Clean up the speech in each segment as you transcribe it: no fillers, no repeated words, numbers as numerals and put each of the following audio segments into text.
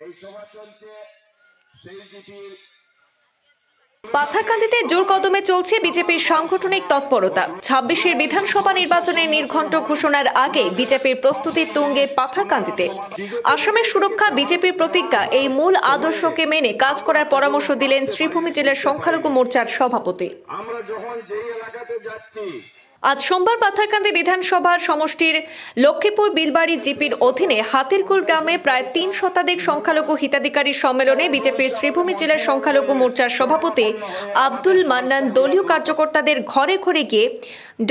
এই সভা চলছে সেই জিপির পাথারকান্দিতে জোর কদমে চলছে বিজেপির সাংগঠনিক তৎপরতা। ২৬-এর বিধানসভা নির্বাচনের নির্ঘণ্ট ঘোষণার আগে বিজেপির প্রস্তুতির তুঙ্গে পাথারকান্দিতে। আসামের সুরক্ষা বিজেপির প্রতিজ্ঞা, এই মূল আদর্শকে মেনে কাজ করার পরামর্শ দিলেন শ্রীভূমি জেলার সংখ্যালঘু মোর্চার সভাপতি। আমরা যখন যেই এলাকাতে যাচ্ছি, আজ সোমবার পাথারকান্দি বিধানসভার সমষ্টির লক্ষ্মীপুর বিলবাড়ি জিপির অধীনে হাতিরকুল গ্রামে প্রায় ৩ শতাধিক সংখ্যালঘু হিতাধিকারী সম্মেলনে বিজেপির শ্রীভূমি জেলার সংখ্যালঘু মোর্চার সভাপতি আব্দুল মান্নান দলীয় কার্যকর্তাদের ঘরে ঘরে গিয়ে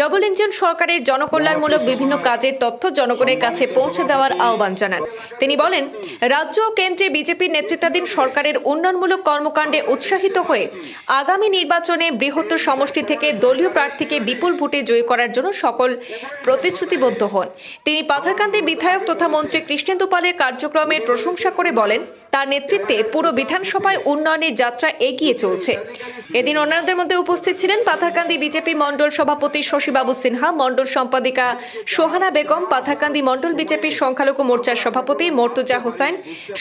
ডবল ইঞ্জিন সরকারের জনকল্যাণমূলক বিভিন্ন কাজের তথ্য জনগণের কাছে পৌঁছে দেওয়ার আহ্বান জানান। তিনি বলেন, রাজ্য ও কেন্দ্রে বিজেপির নেতৃত্বাধীন সরকারের উন্নয়নমূলক কর্মকাণ্ডে উৎসাহিত হয়ে আগামী নির্বাচনে বৃহত্তর সমষ্টি থেকে দলীয় প্রার্থীকে বিপুল ভোটে জয়ী করার জন্য সকল প্রতিশ্রুতিবদ্ধ হন। তিনি পাথারকান্দি বিধায়ক তথা মন্ত্রী কৃষ্ণেন্দু পালের কার্যক্রমের প্রশংসা করে বলেন, তার নেতৃত্বে পুরো বিধানসভায় উন্নয়নের যাত্রা এগিয়ে চলছে। এদিন অন্যান্যদের মধ্যে উপস্থিত ছিলেন পাথারকান্দি বিজেপি মণ্ডল সভাপতি শশীবাবু সিনহা, মণ্ডল সম্পাদিকা সোহানা বেগম, পাথারকান্দি মণ্ডল বিজেপির সংখ্যালঘু মোর্চার সভাপতি মর্তুজা হোসেন,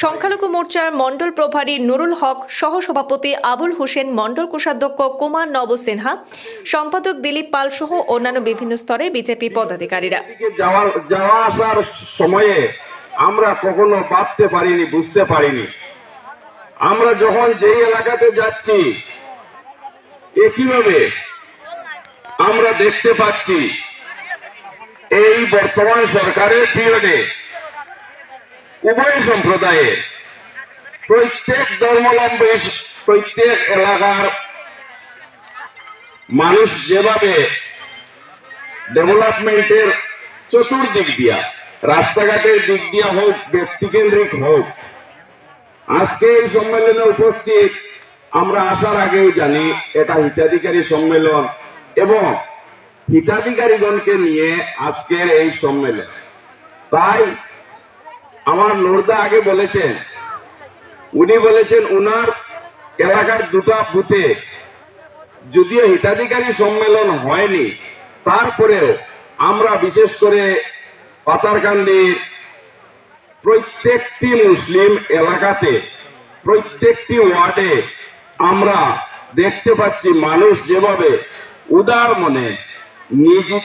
সংখ্যালঘু মোর্চার মণ্ডল প্রভারী নুরুল হক, সহ সভাপতি আবুল হোসেন, মণ্ডল কোষাধ্যক্ষ কুমার নব সিনহা, সম্পাদক দিলীপ পাল সহ অন্যান্য বিভিন্ন স্তরে বিজেপি পদাধিকারীরা। যাওয়া আসার সময়ে আমরা কখনো ভাবতে পারিনি, বুঝতে পারিনি। আমরা যখন যেই এলাকাতে যাচ্ছি, একইভাবে আমরা দেখতে পাচ্ছি এই বর্তমান সরকারের পিরিয়ডে উভয় সম্প্রদায়ের প্রত্যেক ধর্মাবলম্বী প্রত্যেক এলাকার মানুষ যেভাবে ডেভেলপমেন্টের চতুর্দিক দিয়া, রাস্তাঘাটের দিক দিয়া হোক, ব্যক্তিকেন্দ্রিক হোক, আজকে এই সম্মেলনে উপস্থিত আমরা আসার আগেও জানি এটা হিতাধিকারী সম্মেলন এবং হিতাধিকারীগণকে নিয়ে আজকের এই সম্মেলন। তাই আমার নোরদা আগে বলেছেন, উনি বলেছেন উনার এলাকার 2টা বুথে যদিও হিতাধিকারী সম্মেলন হয়নি, তারপরেও আমরা বিশেষ করে পাথারকান্দির প্রত্যেকটি মুসলিম এলাকাতে, প্রত্যেকটি ওয়ার্ডে আমরা দেখতে পাচ্ছি মানুষ যেভাবে উদার মনে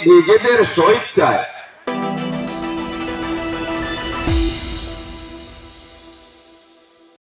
নিজেদের স্বেচ্ছায়